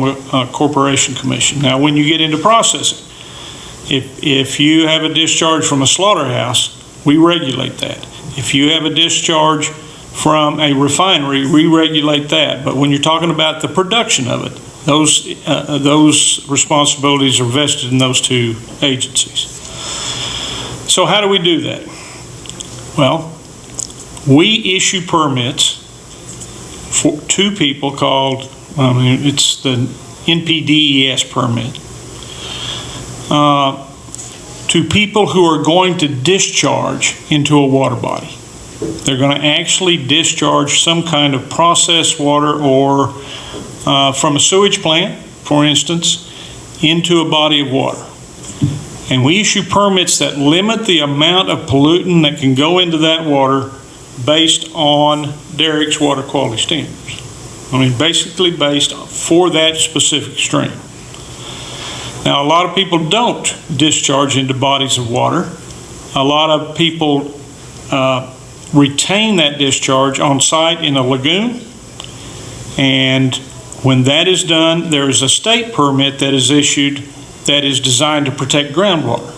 Oklahoma Corporation Commission. Now, when you get into processing, if you have a discharge from a slaughterhouse, we regulate that. If you have a discharge from a refinery, we regulate that. But when you're talking about the production of it, those responsibilities are vested in those two agencies. So how do we do that? Well, we issue permits for two people called, it's the NPDES permit, to people who are going to discharge into a water body. They're going to actually discharge some kind of processed water or from a sewage plant, for instance, into a body of water. And we issue permits that limit the amount of pollutant that can go into that water based on Derek's water quality standards. I mean, basically based for that specific stream. Now, a lot of people don't discharge into bodies of water. A lot of people retain that discharge on site in a lagoon. And when that is done, there is a state permit that is issued that is designed to protect groundwater.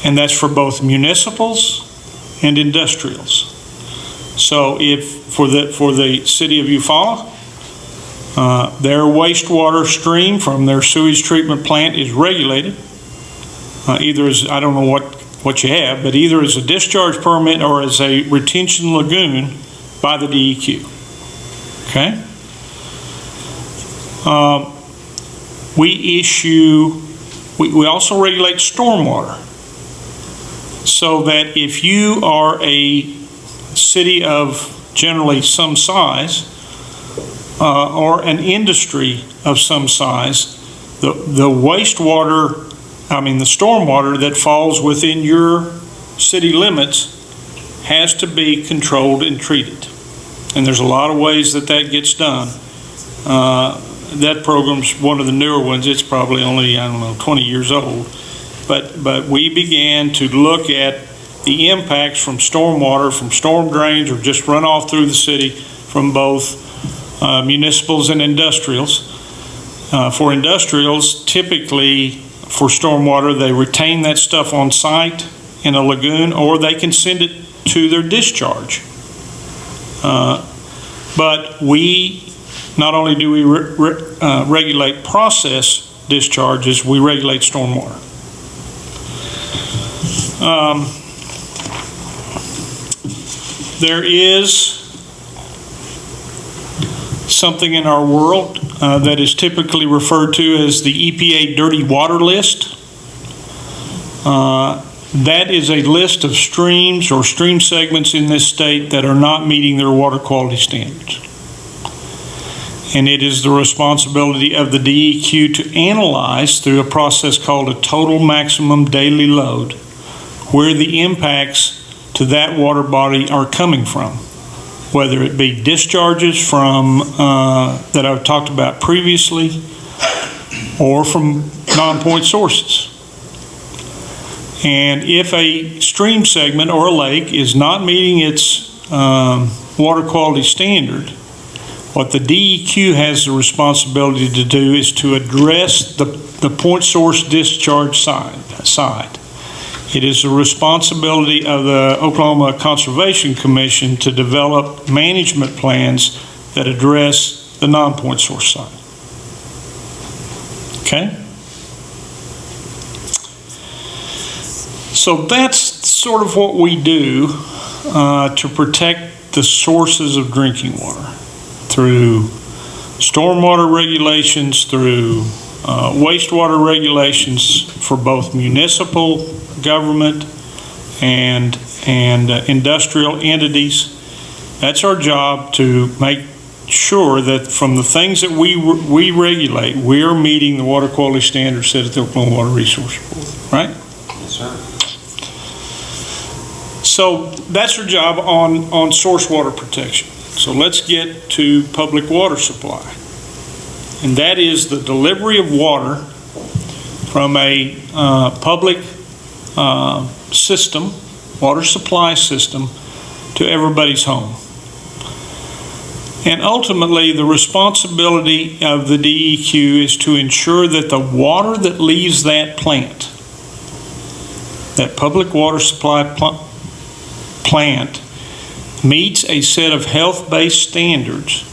And that's for both municipals and industrials. So if for the city of Eufaula, their wastewater stream from their sewage treatment plant is regulated. Either as, I don't know what you have, but either as a discharge permit or as a retention lagoon by the DEQ. Okay? We also regulate stormwater, so that if you are a city of generally some size or an industry of some size, the wastewater, the stormwater that falls within your city limits has to be controlled and treated. And there's a lot of ways that gets done. That program's one of the newer ones. It's probably only, 20 years old. But we began to look at the impacts from stormwater, from storm drains, or just runoff through the city from both municipals and industrials. For industrials, typically for stormwater, they retain that stuff on site in a lagoon, or they can send it to their discharge. But we, not only do we regulate process discharges, we regulate stormwater. There is something in our world that is typically referred to as the EPA Dirty Water List. That is a list of streams or stream segments in this state that are not meeting their water quality standards. And it is the responsibility of the DEQ to analyze through a process called a total maximum daily load where the impacts to that water body are coming from, whether it be discharges from that I've talked about previously or from non-point sources. And if a stream segment or a lake is not meeting its water quality standard, what the DEQ has the responsibility to do is to address the point source discharge side. It is the responsibility of the Oklahoma Conservation Commission to develop management plans that address the non-point source side. Okay? So that's sort of what we do to protect the sources of drinking water through stormwater regulations, through wastewater regulations for both municipal government and industrial entities. That's our job, to make sure that from the things that we regulate, we are meeting the water quality standards set at the Oklahoma Water Resource Board, right? Yes, sir. So that's our job on source water protection. So let's get to public water supply. And that is the delivery of water from a public system, water supply system, to everybody's home. And ultimately, the responsibility of the DEQ is to ensure that the water that leaves that plant, that public water supply plant, meets a set of health-based standards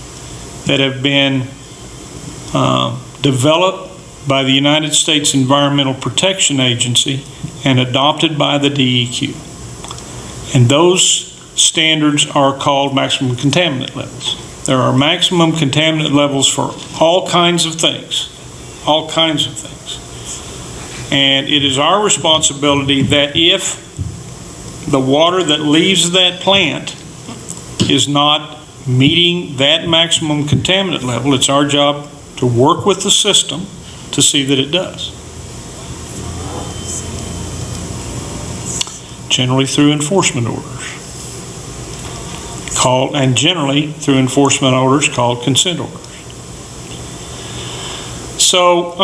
that have been developed by the United States Environmental Protection Agency and adopted by the DEQ. And those standards are called maximum contaminant levels. There are maximum contaminant levels for all kinds of things, And it is our responsibility that if the water that leaves that plant is not meeting that maximum contaminant level, it's our job to work with the system to see that it does. Generally through enforcement orders. Generally through enforcement orders called consent orders. So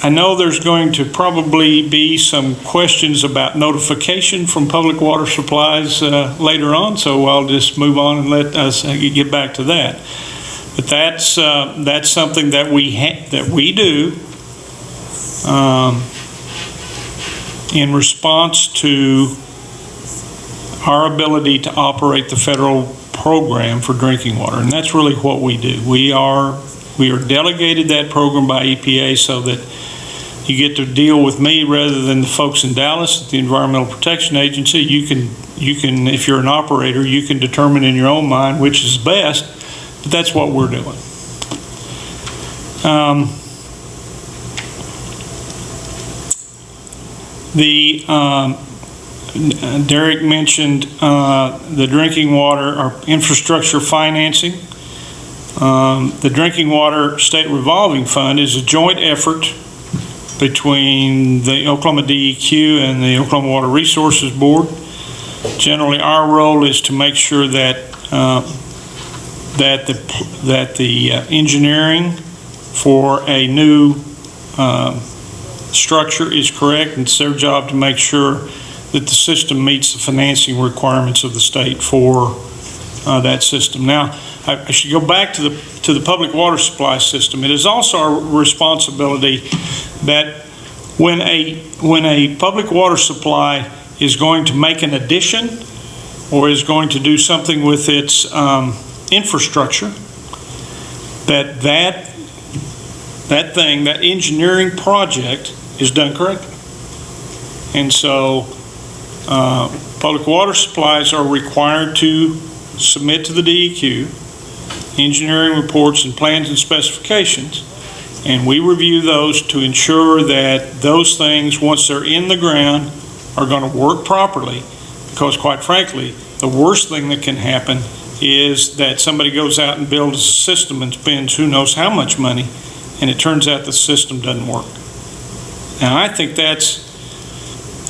I know there's going to probably be some questions about notification from public water supplies later on, so I'll just move on and let us get back to that. But that's something that we do in response to our ability to operate the federal program for drinking water, and that's really what we do. We are delegated that program by EPA so that you get to deal with me rather than the folks in Dallas at the Environmental Protection Agency. You can, if you're an operator, you can determine in your own mind which is best, but that's what we're doing. Derek mentioned the drinking water or infrastructure financing. The Drinking Water State Revolving Fund is a joint effort between the Oklahoma DEQ and the Oklahoma Water Resources Board. Generally, our role is to make sure that the engineering for a new structure is correct, and it's their job to make sure that the system meets the financing requirements of the state for that system. Now, I should go back to the public water supply system. It is also our responsibility that when a public water supply is going to make an addition or is going to do something with its infrastructure, that engineering project is done correctly. And so public water supplies are required to submit to the DEQ engineering reports and plans and specifications, and we review those to ensure that those things, once they're in the ground, are going to work properly, because quite frankly, the worst thing that can happen is that somebody goes out and builds a system and spends who knows how much money, and it turns out the system doesn't work. Now, I think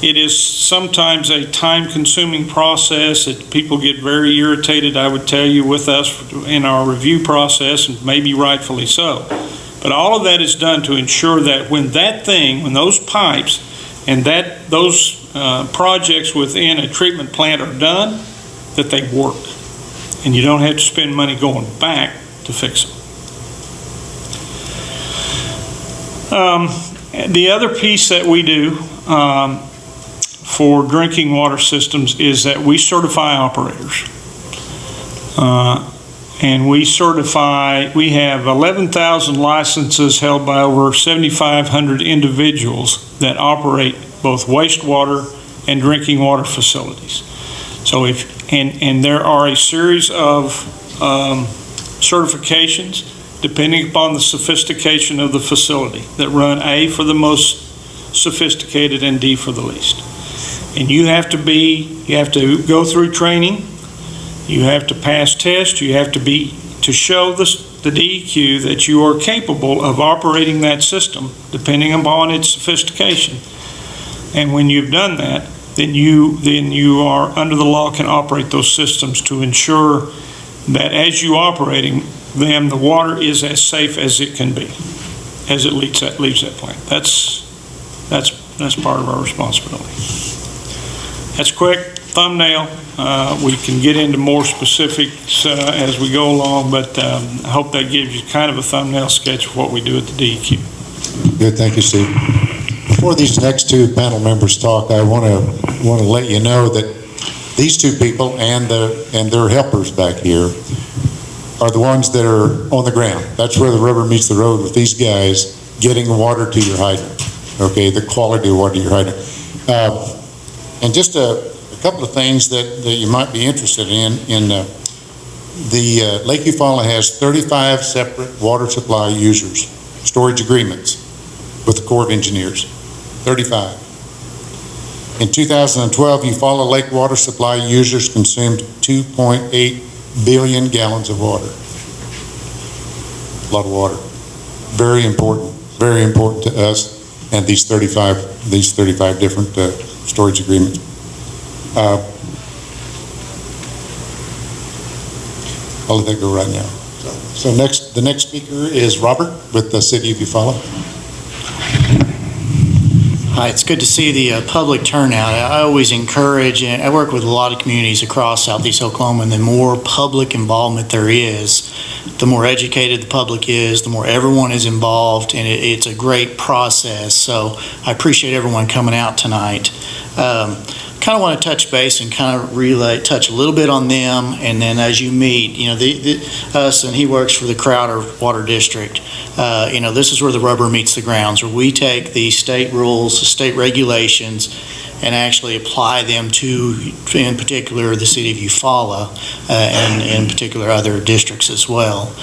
it is sometimes a time-consuming process that people get very irritated, I would tell you, with us in our review process, and maybe rightfully so. But all of that is done to ensure that when those pipes and those projects within a treatment plant are done, that they work. And you don't have to spend money going back to fix them. The other piece that we do for drinking water systems is that we certify operators. And we have 11,000 licenses held by over 7,500 individuals that operate both wastewater and drinking water facilities. So and there are a series of certifications depending upon the sophistication of the facility that run A for the most sophisticated and D for the least. And you have to go through training, you have to pass tests, you have to show the DEQ that you are capable of operating that system depending upon its sophistication. And when you've done that, then you are under the law can operate those systems to ensure that as you operating them, the water is as safe as it can be as it leaves that plant. That's part of our responsibility. That's quick. thumbnail. We can get into more specifics as we go along, but I hope that gives you kind of a thumbnail sketch of what we do at the DEQ. Good, thank you, Steve. Before these next two panel members talk, I want to let you know that these two people and their helpers back here are the ones that are on the ground. That's where the rubber meets the road with these guys getting water to your hydrant. Okay, the quality of water to your hydrant. And just a couple of things that you might be interested in the Lake Eufaula has 35 separate water supply users, storage agreements with the Corps of Engineers, 35. In 2012, Eufaula Lake water supply users consumed 2.8 billion gallons of water. A lot of water. Very important to us and these 35 different storage agreements. I'll let that go right now. So the next speaker is Robert with the City of Eufaula. Hi, it's good to see the public turnout. I always encourage, and I work with a lot of communities across Southeast Oklahoma, and the more public involvement there is, the more educated the public is, the more everyone is involved, and it's a great process. So I appreciate everyone coming out tonight. Kind of want to touch base and kind of touch a little bit on them, and then as you meet, you know, us, and he works for the Crowder Water District. You know, this is where the rubber meets the grounds, where we take the state rules, the state regulations, and actually apply them to, in particular, the City of Eufaula, and in particular other districts as well.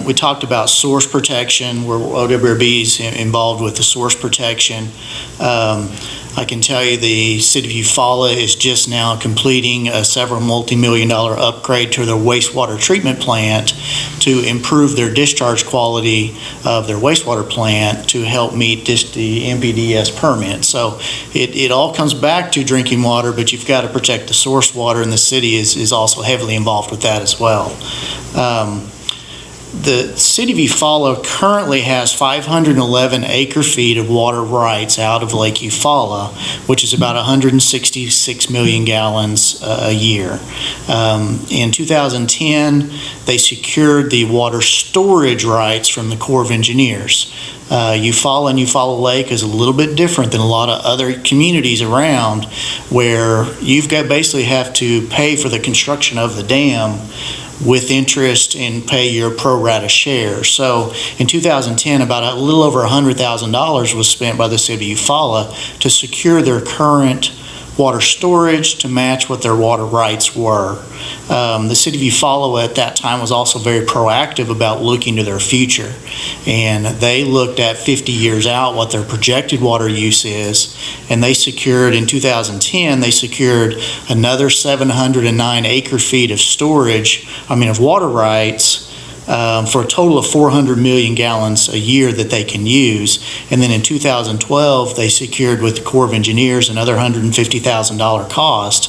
We talked about source protection, where OWRB is involved with the source protection. I can tell you the City of Eufaula is just now completing a several multi-million-dollar upgrade to their wastewater treatment plant to improve their discharge quality of their wastewater plant to help meet the NPDES permit. So it all comes back to drinking water, but you've got to protect the source water, and the city is also heavily involved with that as well. The City of Eufaula currently has 511 acre-feet of water rights out of Lake Eufaula, which is about 166 million gallons a year. In 2010, they secured the water storage rights from the Corps of Engineers. Eufaula and Eufaula Lake is a little bit different than a lot of other communities around, where you've got basically have to pay for the construction of the dam with interest and pay your pro rata share. So in 2010, about a little over $100,000 was spent by the City of Eufaula to secure their current water storage to match what their water rights were. The City of Eufaula at that time was also very proactive about looking to their future, and they looked at 50 years out what their projected water use is, and they secured in 2010 they secured another 709 acre-feet of of water rights, for a total of 400 million gallons a year that they can use. And then in 2012, they secured with the Corps of Engineers another $150,000 cost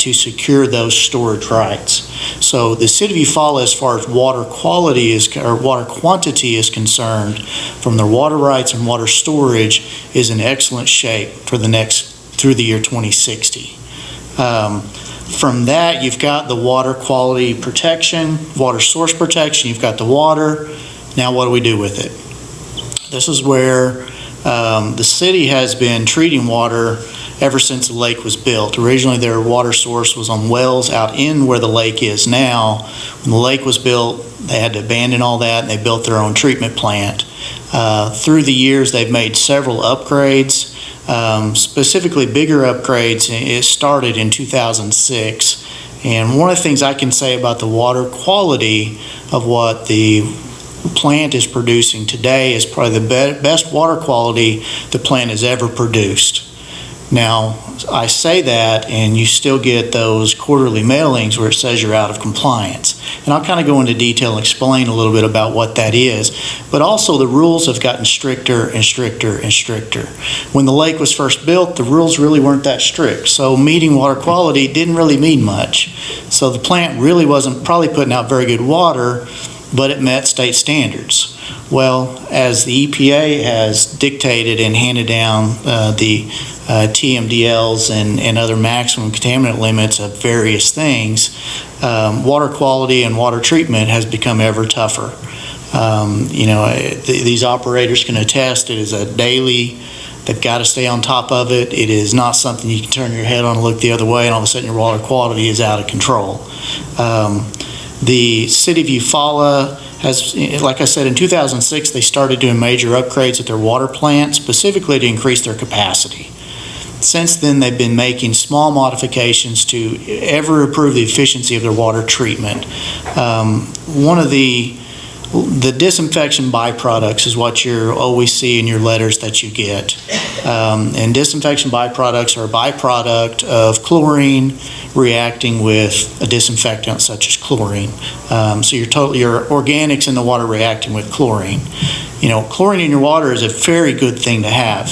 to secure those storage rights. So the City of Eufaula, as far as water quality or water quantity is concerned, from their water rights and water storage, is in excellent shape for through the year 2060. From that, you've got the water quality protection, water source protection, you've got the water. Now what do we do with it? This is where the city has been treating water ever since the lake was built. Originally, their water source was on wells out in where the lake is now. When the lake was built, they had to abandon all that, and they built their own treatment plant. Through the years, they've made several upgrades. Specifically bigger upgrades. It started in 2006, and one of the things I can say about the water quality of what the plant is producing today is probably the best water quality the plant has ever produced. Now, I say that, and you still get those quarterly mailings where it says you're out of compliance. And I'll kind of go into detail and explain a little bit about what that is. But also, the rules have gotten stricter and stricter and stricter. When the lake was first built, the rules really weren't that strict. So meeting water quality didn't really mean much. So the plant really wasn't probably putting out very good water, but it met state standards. Well, as the EPA has dictated and handed down the TMDLs and other maximum contaminant limits of various things, water quality and water treatment has become ever tougher. These operators can attest it is a daily, they've got to stay on top of it. It is not something you can turn your head on and look the other way and all of a sudden your water quality is out of control. The city of Eufaula has, like I said, in 2006, they started doing major upgrades at their water plant, specifically to increase their capacity. Since then, they've been making small modifications to ever improve the efficiency of their water treatment. One of the disinfection byproducts is what you always see in your letters that you get. And disinfection byproducts are a byproduct of chlorine reacting with a disinfectant such as chlorine. So your organics in the water reacting with chlorine. Chlorine in your water is a very good thing to have.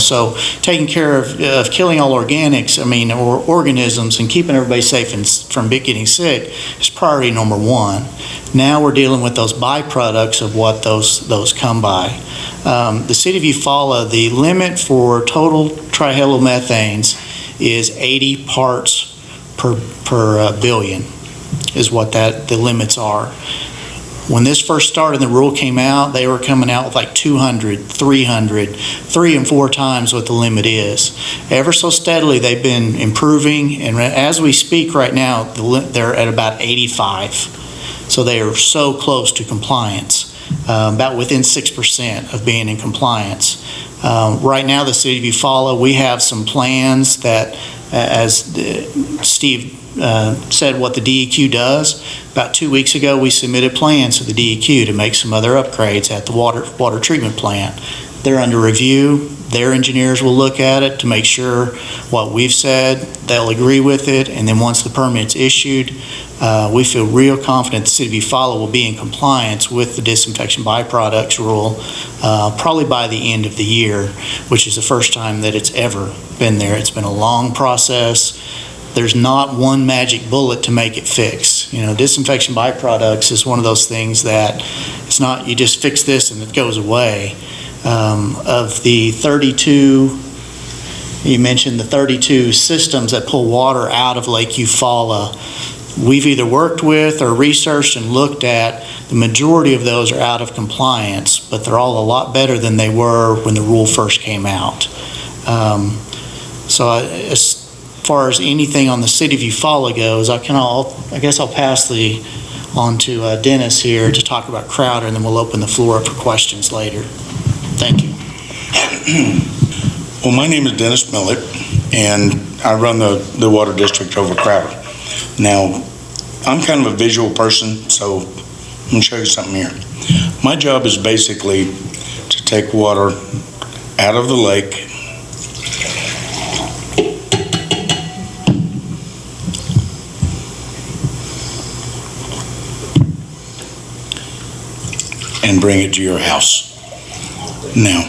So taking care of killing all organics, or organisms, and keeping everybody safe and from getting sick is priority number one. Now we're dealing with those byproducts of what those come by. The city of Eufaula, the limit for total trihalomethanes is 80 parts per billion is what the limits are. When this first started and the rule came out, they were coming out with like 200, 300, 3 and 4 times what the limit is. Ever so steadily, they've been improving, and as we speak right now, they're at about 85. So they are so close to compliance, about within 6% of being in compliance. Right now, the city of Eufaula, we have some plans that, as Steve said what the DEQ does. About 2 weeks ago, we submitted plans to the DEQ to make some other upgrades at the water treatment plant. They're under review. Their engineers will look at it to make sure what we've said, they'll agree with it, and then once the permit's issued, we feel real confident the city of Eufaula will be in compliance with the disinfection byproducts rule probably by the end of the year, which is the first time that it's ever been there. It's been a long process. There's not one magic bullet to make it fix. Disinfection byproducts is one of those things that it's not you just fix this and it goes away. Of the 32, you mentioned the 32 systems that pull water out of Lake Eufaula, we've either worked with or researched and looked at. The majority of those are out of compliance, but they're all a lot better than they were when the rule first came out. As far as anything on the city of Eufaula goes, I guess I'll pass on to Dennis here to talk about Crowder, and then we'll open the floor up for questions later. Thank you. Well, my name is Dennis Millett, and I run the water district over Crowder. Now, I'm kind of a visual person, so I'm going to show you something here. My job is basically to take water out of the lake and bring it to your house. Now,